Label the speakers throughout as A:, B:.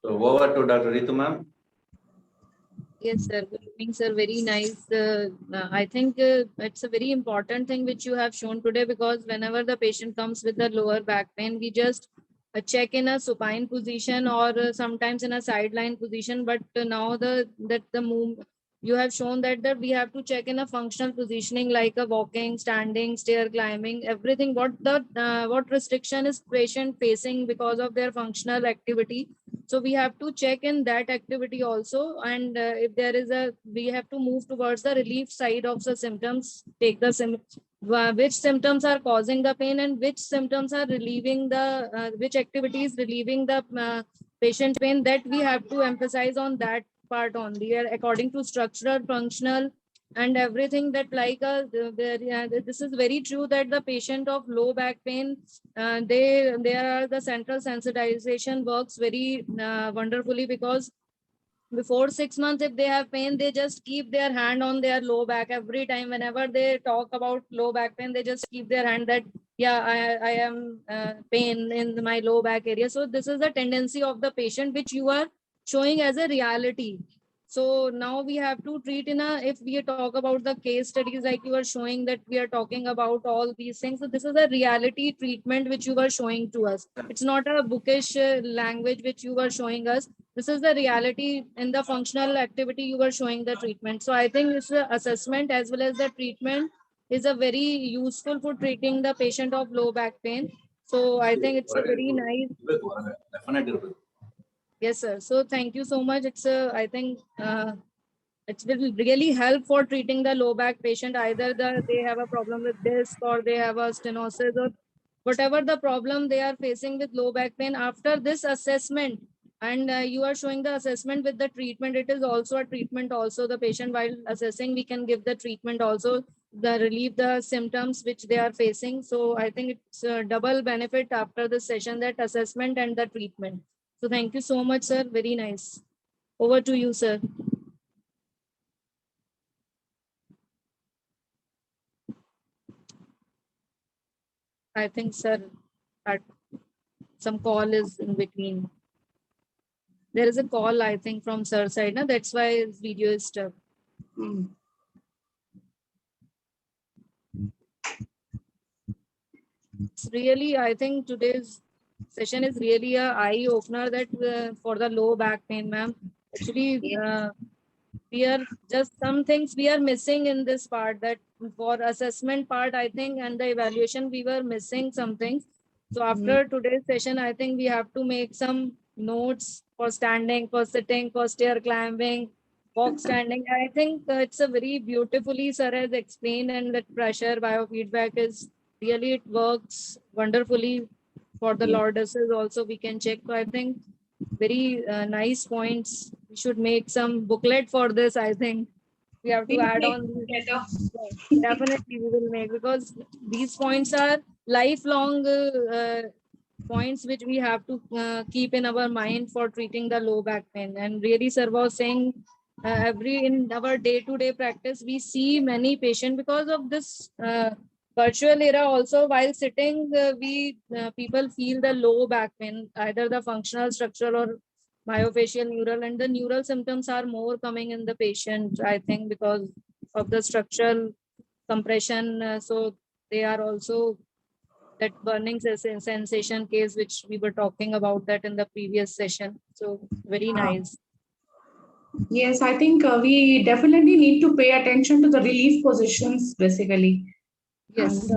A: So over to Dr. Ritu ma'am.
B: Yes, sir. Good evening, sir. Very nice. I think it's a very important thing which you have shown today, because whenever the patient comes with the lower back pain, we just check in a supine position or sometimes in a sideline position. But now the move you have shown that we have to check in a functional positioning like a walking, standing, stair climbing, everything. What restriction is patient facing because of their functional activity, so we have to check in that activity also. And if there is we have to move towards the relief side of the symptoms, take the which symptoms are causing the pain and which symptoms are relieving which activities relieving the patient pain, that we have to emphasize on that part only, according to structural, functional, and everything. That this is very true that the patient of low back pain, the central sensitization works very wonderfully, because before 6 months, if they have pain, they just keep their hand on their low back. Every time whenever they talk about low back pain, they just keep their hand that, yeah, I am pain in my low back area. So this is the tendency of the patient which you are showing as a reality. So now we have to treat if we talk about the case studies like you are showing, that we are talking about all these things. So this is a reality treatment which you were showing to us. It's not a bookish language which you were showing us. This is the reality in the functional activity you were showing the treatment. So I think this assessment as well as the treatment is a very useful for treating the patient of low back pain. So I think it's a very nice.
A: Definitely.
B: Yes, sir. So thank you so much. I think it will really help for treating the low back patient. Either they have a problem with disc, or they have a stenosis, or whatever the problem they are facing with low back pain. After this assessment, and you are showing the assessment with the treatment, it is also a treatment also. The patient, while assessing, we can give the treatment also, the relieve the symptoms which they are facing. So I think it's a double benefit after the session, that assessment and the treatment. So thank you so much, sir. Very nice. Over to you, sir. I think, sir, some call is in between. There is a call, I think, from sir side. No? That's why his video is stuck. It's really, I think today's session is really a eye opener that for the low back pain, ma'am. Actually, we are just some things we are missing in this part, that for assessment part, I think, and the evaluation, we were missing some things. So after today's session, I think we have to make some notes for standing, for sitting, for stair climbing, walk standing. I think it's a very beautifully sir has explained, and that pressure biofeedback is really, it works wonderfully for the lordosis also. We can check. So I think very nice points. We should make some booklet for this. I think we have to add on. Definitely we will make, because these points are lifelong points which we have to keep in our mind for treating the low back pain. And really sir was saying, in our day-to-day practice, we see many patients because of this virtual era also. While sitting, people feel the low back pain, either the functional, structural, or myofascial, neural, and the neural symptoms are more coming in the patient, I think, because of the structural compression. So they are also that burning sensation case which we were talking about that in the previous session. So very nice.
C: Yes, I think we definitely need to pay attention to the relief positions basically.
B: Yes.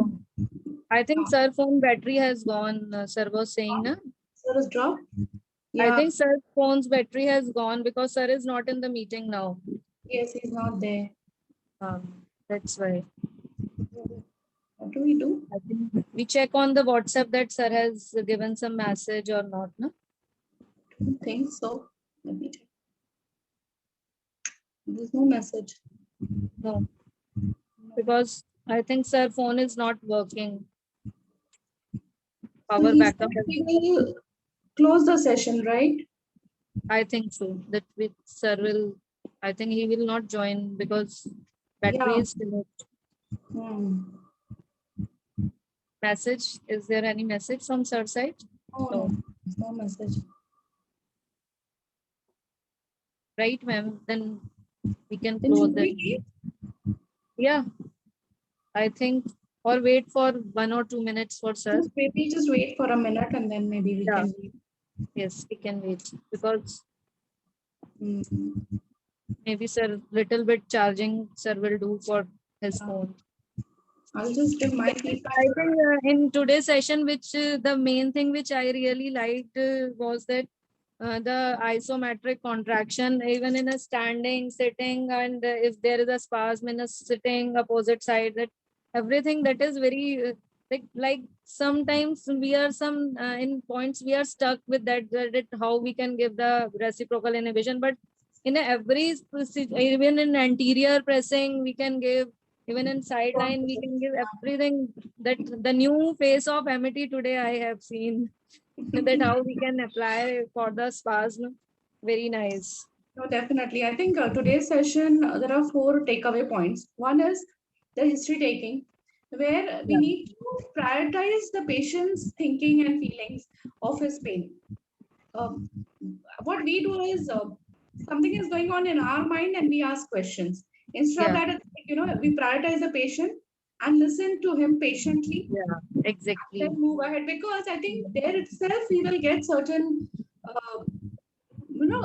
B: I think sir phone battery has gone. Sir was saying, na?
C: Sir has dropped?
B: I think sir phone's battery has gone because sir is not in the meeting now.
C: Yes, he's not there.
B: That's why.
C: What do we do?
B: I think we check on the WhatsApp that sir has given some message or not, no?
C: I don't think so. Let me check. There's no message.
B: No. Because I think sir phone is not working. Power
C: So
B: backup.
C: he will close the session, right?
B: I think so. That with sir will, I think he will not join because battery is finished. Message, is there any message from sir side?
C: Oh, no, there's no message.
B: Right, ma'am? Then we can
C: Then
B: close
C: should
B: it.
C: we leave?
B: Yeah, I think, or wait for 1 or 2 minutes for sir.
C: Maybe just wait for a minute and then maybe we
B: Yeah.
C: can leave.
B: Yes, we can wait because
C: Mm.
B: maybe sir little bit charging sir will do for his
C: Yeah.
B: phone.
C: I'll just give my feedback.
B: I think in today's session, which the main thing which I really liked was that the isometric contraction, even in a standing, sitting, and if there is a spasm in a sitting opposite side, that everything that is very like sometimes we are some in points we are stuck with that how we can give the reciprocal inhibition, but in every even in anterior pressing we can give, even in sideline we can give everything. That the new face of MET today I have seen that how we can apply for the spasm. Very nice.
C: No, definitely. I think today's session, there are 4 takeaway points. One is the history taking, where we
B: Yeah.
C: need to prioritize the patient's thinking and feelings of his pain. What we do is something is going on in our mind and we ask questions. Instead of
B: Yeah.
C: that, it's like, we prioritize the patient and listen to him patiently,
B: Yeah, exactly.
C: then move ahead, because I think there itself we will get certain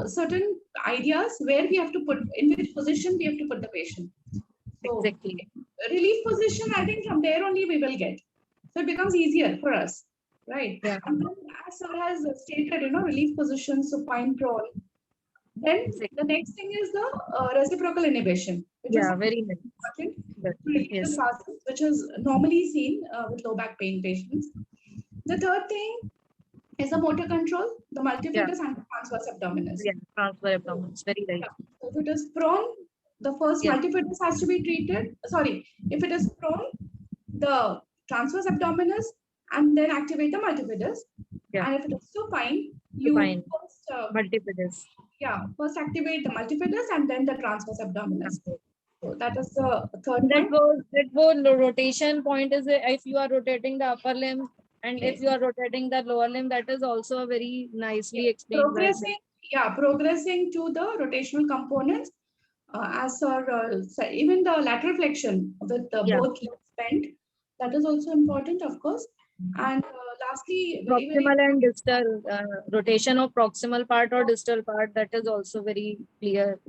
C: certain ideas where we have to put, in which position we have to put the patient. So
B: Exactly.
C: relief position, I think from there only we will get. So it becomes easier for us, right?
B: Yeah.
C: And then as sir has stated, relief position, supine prone. Then
B: Exactly.
C: the next thing is the reciprocal inhibition, which is
B: Yeah, very nice.
C: important
B: Yes.
C: to relieve the
B: Yes.
C: spasms, which is normally seen with low back pain patients. The third thing is the motor control, the multifidus and the transverse abdominis.
B: Yeah, transfer abdominals. Very right.
C: Yeah. So if it is prone, the first
B: Yeah.
C: multifidus has to be treated. Sorry, if it is prone, the transverse abdominis and then activate the multifidus.
B: Yeah.
C: And if it is supine, you
B: Supine.
C: first,
B: Multifidus.
C: first activate the multifidus and then the transverse abdominis.
B: Okay.
C: So that is the third
B: That
C: point.
B: was the rotation point is if you are rotating the upper limb and if
C: Yes.
B: you are rotating the lower limb, that is also a very nicely explained by sir.
C: Progressing to the rotational components, as even the lateral flexion with
B: Yeah.
C: both legs bent, that is also important, of course. And lastly, very, very
B: Proximal and distal rotation of proximal part or distal part, that is also very clear.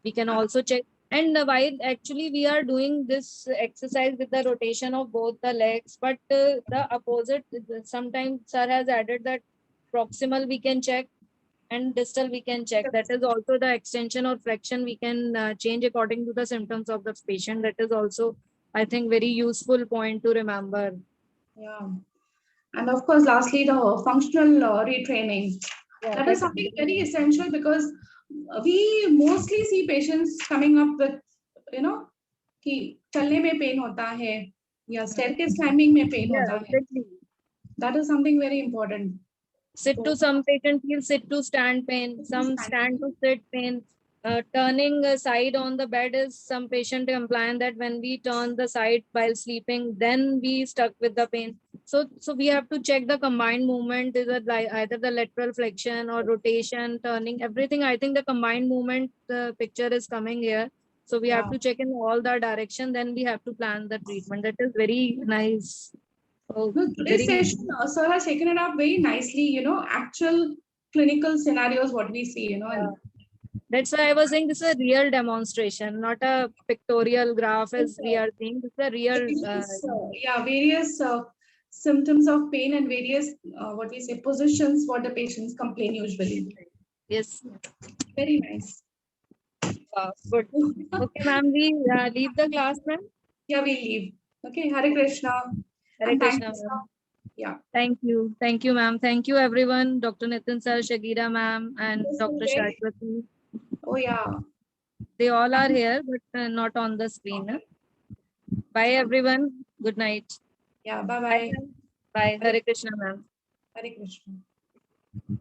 B: We can also check. And while actually we are doing this exercise with the rotation of both the legs, but the opposite, sometimes sir has added that proximal we can check and distal we can check. That is also the extension or flexion we can change according to the symptoms of the patient. That is also, I think, very useful point to remember.
C: yeah. And of course, lastly, the functional retraining.
B: Yeah,
C: That is something very essential, because we mostly see patients coming up with, कि चलने में pain होता है या staircase climbing में pain
B: yeah,
C: होता है.
B: exactly.
C: That is something very important.
B: Sit to some patient feel sit to stand pain, some stand to sit pain. Turning a side on the bed is some patient complain that when we turn the side while sleeping, then we stuck with the pain. So we have to check the combined movement. Is it like either the lateral flexion or rotation, turning, everything. I think the combined movement picture is coming here. So we have
C: Yeah.
B: to check in all the direction. Then we have to plan the treatment. That is very nice. Oh,
C: No, today's session, sir has taken it up very nicely, actual clinical scenarios, what we see, and
B: that's why I was saying this is a real demonstration, not a pictorial graph as we are seeing. This is a real.
C: various symptoms of pain and various, what we say, positions what the patients complain usually.
B: Yes.
C: Very nice.
B: Good. Okay, ma'am, we leave the class, ma'am.
C: Yeah, we leave. Okay, Hare Krishna.
B: Hare
C: And thank
B: Krishna,
C: you, sir.
B: ma'am.
C: Yeah.
B: Thank you. Thank you, ma'am. Thank you, everyone. Dr. Nitin sir, Shagira ma'am, and
C: Yes,
B: Dr.
C: Vivek.
B: Shashwati.
C: Oh, yeah.
B: They all are here, but not on the screen. Huh? Bye, everyone. Good night.
C: Yeah, bye-bye.
B: Bye. Hare Krishna, ma'am.
C: Hare Krishna.